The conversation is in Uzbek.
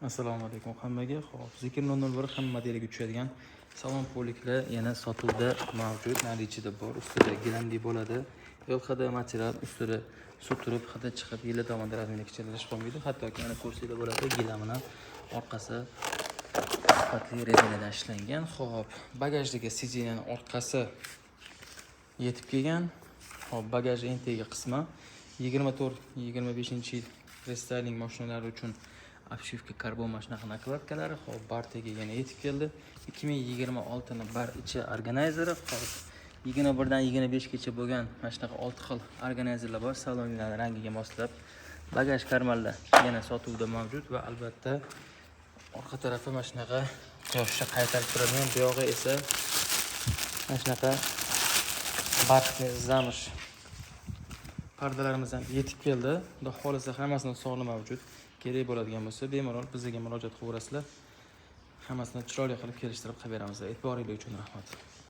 Assalomu alaykum hammaga. Xo'p, Zikr 001 hamma modeliga tushadigan salon poliklar yana sotuvda mavjud. Narichida bor, ustida gilamli bo'ladi. LHD material ustida suv turib, hidi chiqib, yili davomida razmerga kichirish qolmaydi. Hattoki yana kursida bo'ladi, gilamidan orqasi sifatli rezinadan ishlangan. Xo'p, bagajligi sidiyaning orqasi yetib kelgan. Xo'p, bagaj entegi qismi 24-25 yil restyling mashinalari uchun obshivka karbon mashinaqa nakladkalari. Xo'p, bartega yana yetib keldi. 2026 ni bar ichi organizeri. Xo'p, 21 dan 25 gacha bo'lgan mana shunaqa 6 xil organizerlar bor. Salonlar rangiga moslab bagaj karmanlar yana sotuvda mavjud va albatta orqa tarafi mana shunaqa quyoshga qaytarib turadigan, bu yog'i esa mana shunaqa barqli zamish pardalarimiz ham yetib keldi. Xudo xolisa hammasining soni mavjud. Kerak bo'ladigan bo'lsa, bemalol bizga murojaat qilaverasizlar. Hammasini chiroyli qilib kelishtirib qilib beramiz. E'tiboringiz uchun rahmat.